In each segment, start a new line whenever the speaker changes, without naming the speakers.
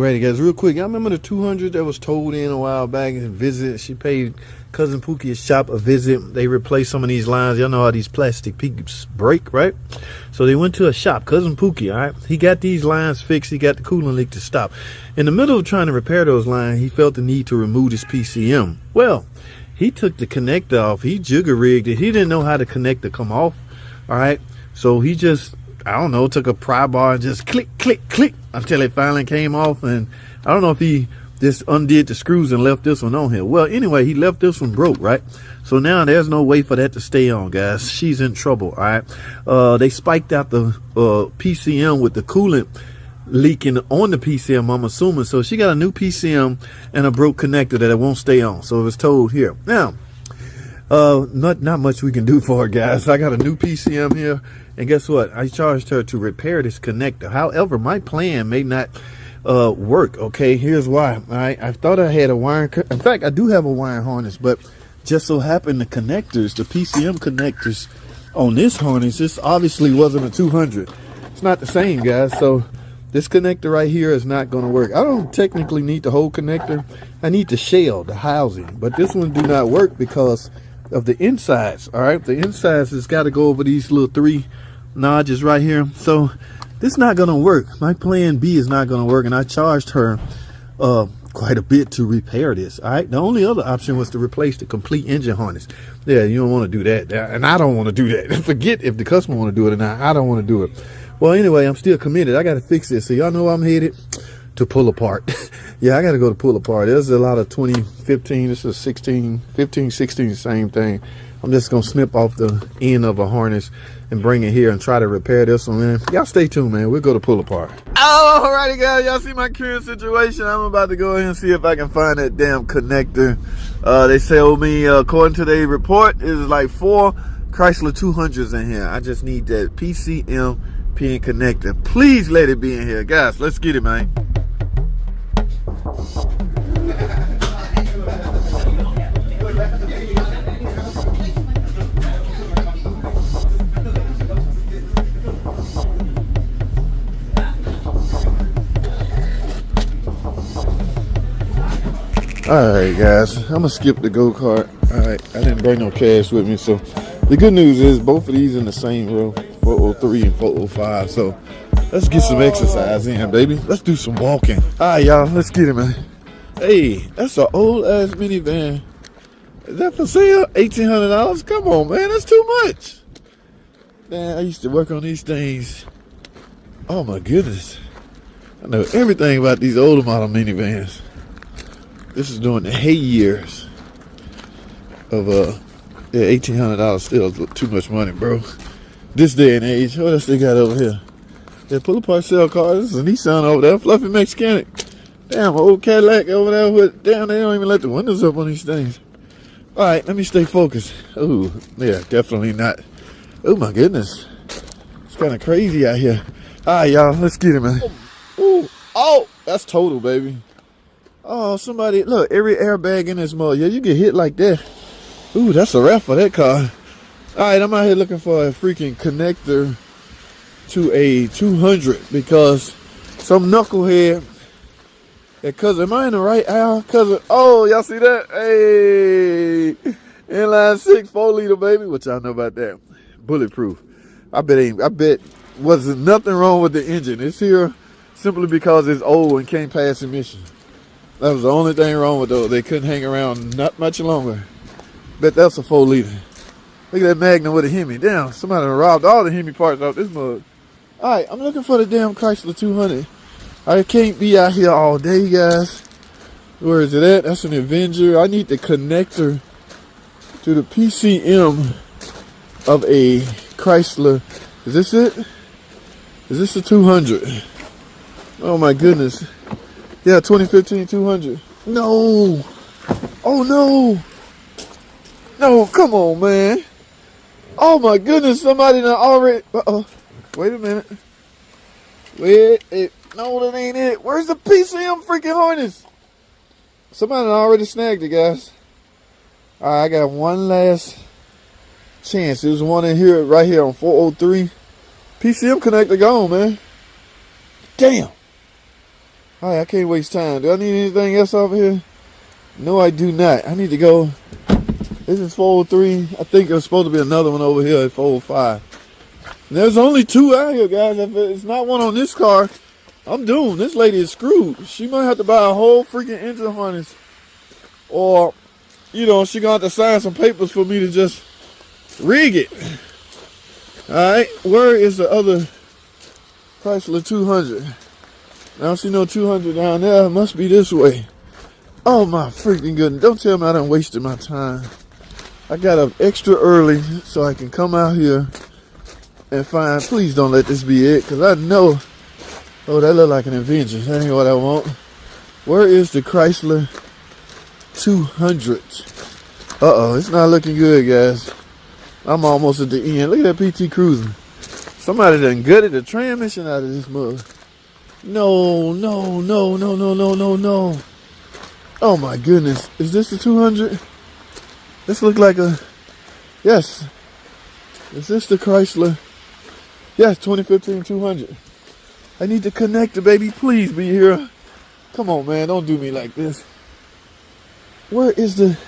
Ready, guys, real quick. Y'all remember the 200 that was towed in a while back and visit? She paid Cousin Pookie's shop a visit. They replaced some of these lines. Y'all know how these plastic pieces break, right? So they went to a shop, Cousin Pookie, all right? He got these lines fixed. He got the coolant leak to stop. In the middle of trying to repair those lines, he felt the need to remove his PCM. Well, he took the connector off. He jigger rigged it. He didn't know how the connector come off, all right? So he just, I don't know, took a pry bar and just click, click, click until it finally came off. And I don't know if he just undid the screws and left this one on here. Well, anyway, he left this one broke, right? So now there's no way for that to stay on, guys. She's in trouble, all right? They spiked out the PCM with the coolant leaking on the PCM, I'm assuming. So she got a new PCM and a broke connector that it won't stay on. So it was told here. Now, not much we can do for her, guys. I got a new PCM here, and guess what? I charged her to repair this connector. However, my plan may not work. Okay, here's why. All right, I thought I had a wiring. In fact, I do have a wiring harness, but just so happened the connectors, the PCM connectors on this harness, this obviously wasn't a 200. It's not the same, guys. So this connector right here is not going to work. I don't technically need the whole connector. I need the shell, the housing, but this one do not work because of the insides. All right, the insides has got to go over these little 3 notches right here. So this not gonna work. My plan B is not gonna work, and I charged her quite a bit to repair this. All right, the only other option was to replace the complete engine harness. Yeah, you don't want to do that, and I don't want to do that. Forget if the customer want to do it or not. I don't want to do it. Well, anyway, I'm still committed. I got to fix this. So y'all know I'm headed to pull apart. Yeah, I got to go to pull apart. There's a lot of 2015. This is 16, 15, 16, same thing. I'm just going to snip off the end of a harness and bring it here and try to repair this one, man. Y'all stay tuned, man. We'll go to pull apart. Alrighty, guys. Y'all see my current situation. I'm about to go ahead and see if I can find that damn connector. They tell me, according to their report, is like 4 Chrysler 200s in here. I just need that PCM pin connector. Please let it be in here. Guys, let's get it, man. Alright, guys, I'm gonna skip the go-kart. Alright, I didn't bring no cash with me, so the good news is both of these in the same row, 403 and 405. So let's get some exercise in, baby. Let's do some walking. Alright, y'all, let's get it, man. Hey, that's an old ass minivan. Is that for sale? $1,800? Come on, man, that's too much. Man, I used to work on these things. Oh my goodness, I know everything about these older model minivans. This is during the hay years of yeah, $1,800 still too much money, bro. This day and age. What else they got over here? Yeah, pull apart sell cars. This is a Nissan over there, fluffy mechanic. Damn, old Cadillac over there with, damn, they don't even let the windows up on these things. All right, let me stay focused. Oh, yeah, definitely not. Oh my goodness, it's kind of crazy out here. All right, y'all, let's get it, man. Ooh, oh, that's total, baby. Oh, somebody, look, every airbag in this mug. Yeah, you get hit like that. Ooh, that's a wrap for that car. All right, I'm out here looking for a freaking connector to a 200 because some knucklehead, cause am I in the right aisle? Cause oh, y'all see that? Hey, inline 6 4-liter, baby. What y'all know about that? Bulletproof. I bet wasn't nothing wrong with the engine. It's here simply because it's old and can't pass emissions. That was the only thing wrong with those. They couldn't hang around not much longer. Bet that's a 4-liter. Look at that Magnum with a Hemi. Damn, somebody robbed all the Hemi parts off this mug. All right, I'm looking for the damn Chrysler 200. I can't be out here all day, guys. Where is it at? That's an Avenger. I need the connector to the PCM of a Chrysler. Is this it? Is this the 200? Oh my goodness. Yeah, 2015 200. No. Oh no. No, come on, man. Oh my goodness, somebody done already. Wait a minute. Wait. No, that ain't it. Where's the PCM freaking harness? Somebody done already snagged it, guys. All right, I got one last chance. There's one in here, right here on 403. PCM connector gone, man. Damn. Hi, I can't waste time. Do I need anything else over here? No, I do not. I need to go. This is 403. I think there's supposed to be another one over here at 405. And there's only 2 out here, guys. If it's not one on this car, I'm doomed. This lady is screwed. She might have to buy a whole freaking engine harness. Or, you know, she gonna have to sign some papers for me to just rig it. Alright, where is the other Chrysler 200? I don't see no 200 down there. It must be this way. Oh my freaking goodness. Don't tell me I done wasted my time. I got up extra early so I can come out here and find. Please don't let this be it, because I know. Oh, that look like an Avenger. That ain't what I want. Where is the Chrysler 200? Uh-oh, it's not looking good, guys. I'm almost at the end. Look at that PT Cruiser. Somebody done gutted the transmission out of this mug. No, no, no, no, no, no, no, no. Oh my goodness. Is this the 200? This look like a... Yes. Is this the Chrysler? Yes, 2015 200. I need to connect it, baby. Please be here. Come on, man. Don't do me like this. Where is the...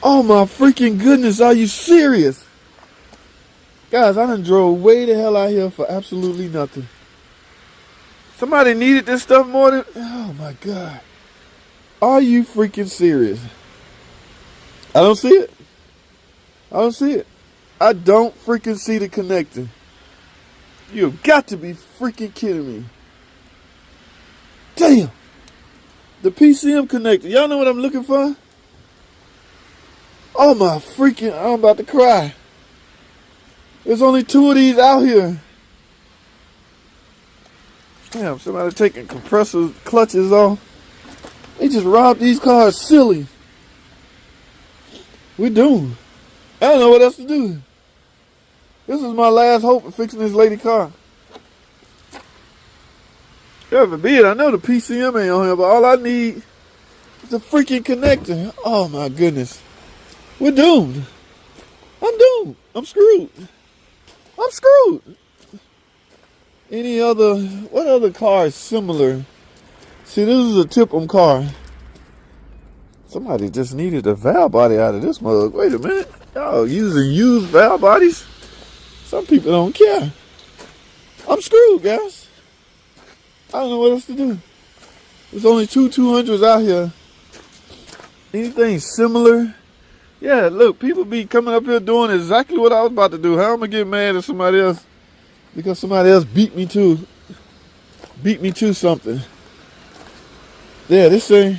Oh my freaking goodness. Are you serious? Guys, I done drove way the hell out here for absolutely nothing. Somebody needed this stuff more than... Oh my God. Are you freaking serious? I don't see it. I don't see it. I don't freaking see the connector. You've got to be freaking kidding me. Damn. The PCM connector. Y'all know what I'm looking for? Oh my freaking... I'm about to cry. There's only 2 of these out here. Damn, somebody taking compressor clutches off. They just robbed these cars silly. We're doomed. I don't know what else to do. This is my last hope of fixing this lady car. God forbid, I know the PCM ain't on here, but all I need is a freaking connector. Oh my goodness. We're doomed. I'm doomed. I'm screwed. I'm screwed. Any other, what other car is similar? See, this is a tip-em car. Somebody just needed a valve body out of this mug. Wait a minute. Y'all using used valve bodies? Some people don't care. I'm screwed, guys. I don't know what else to do. There's only 2 200s out here. Anything similar? Yeah, look, people be coming up here doing exactly what I was about to do. How am I get mad at somebody else? Because somebody else beat me to something. Yeah, this thing.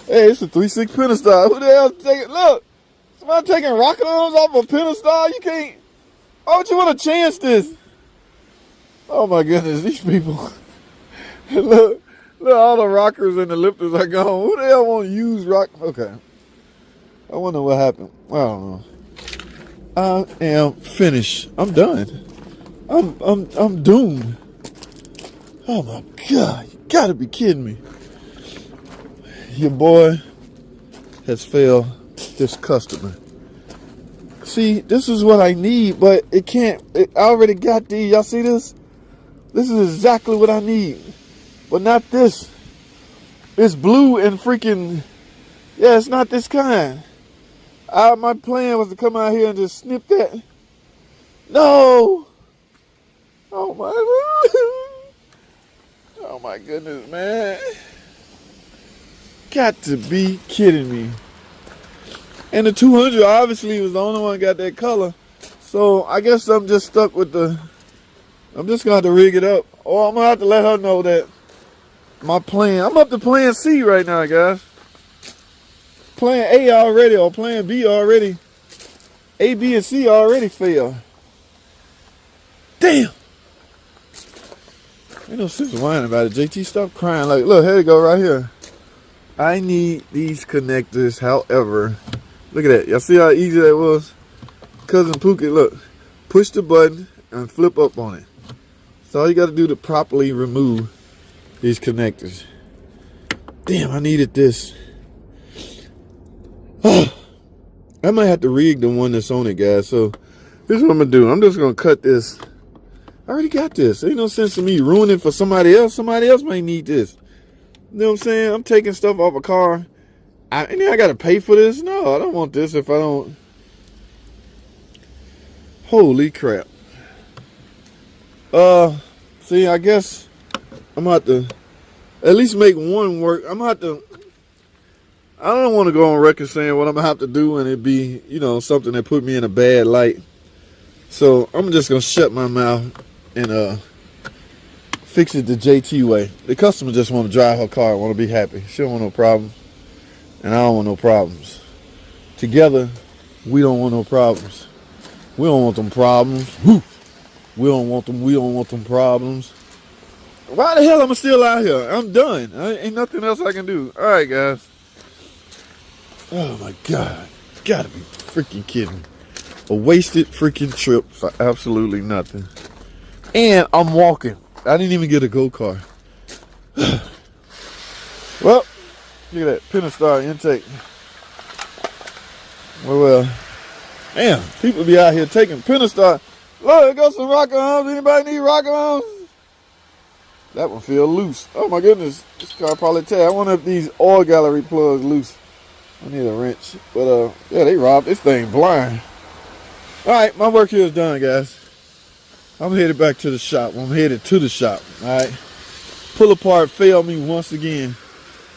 Hey, it's a 3.6 Pentastar. Who the hell taking? Look, somebody taking rocket arms off a Pentastar. You can't. Why would you want to chance this? Oh my goodness, these people. look, all the rockers and the lifters are gone. Who the hell want to use rock? Okay. I wonder what happened. I don't know. I am finished. I'm done. I'm doomed. Oh my God, you gotta be kidding me. Your boy has failed this customer. See, this is what I need, but it can't. I already got these. Y'all see this? This is exactly what I need, but not this. It's blue and freaking. Yeah, it's not this kind. My plan was to come out here and just snip that. No. Oh my. Oh my goodness, man. Got to be kidding me. And the 200 obviously was the only one that got that color. So I guess I'm just stuck with the... I'm just going to have to rig it up. Or I'm going to have to let her know that my plan... I'm up to plan C right now, guys. Plan A already, or plan B already. A, B, and C already failed. Damn. Ain't no sense whining about it. JT, stop crying. Like, look, here you go right here. I need these connectors, however. Look at that. Y'all see how easy that was? Cousin Pookie, look. Push the button and flip up on it. So all you got to do to properly remove these connectors. Damn, I needed this. I might have to rig the one that's on it, guys. So here's what I'm going to do. I'm just going to cut this. I already got this. Ain't no sense in me ruining it for somebody else. Somebody else might need this. You know what I'm saying? I'm taking stuff off a car. And then I gotta pay for this? No, I don't want this if I don't. Holy crap. See, I guess I'm gonna have to at least make one work. I'm gonna have to. I don't want to go on record saying what I'm gonna have to do and it be, you know, something that put me in a bad light. So I'm just gonna shut my mouth and fix it the JT way. The customer just want to drive her car and want to be happy. She don't want no problems, and I don't want no problems. Together, we don't want no problems. We don't want them problems. We don't want them. We don't want them problems. Why the hell am I still out here? I'm done. Ain't nothing else I can do. All right, guys. Oh my God. Gotta be freaking kidding me. A wasted freaking trip for absolutely nothing. And I'm walking. I didn't even get a go-kart. Well, look at that. Pentastar intake. Well, damn. People be out here taking Pentastar. Look, got some rocker arms. Anybody need rocker arms? That one feel loose. Oh my goodness. This car probably tear. I wonder if these oil gallery plugs loose. I need a wrench. But yeah, they robbed this thing blind. Alright, my work here is done, guys. I'm headed back to the shop. I'm headed to the shop. Alright. Pull apart failed me once again.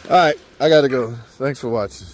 Alright, I gotta go. Thanks for watching.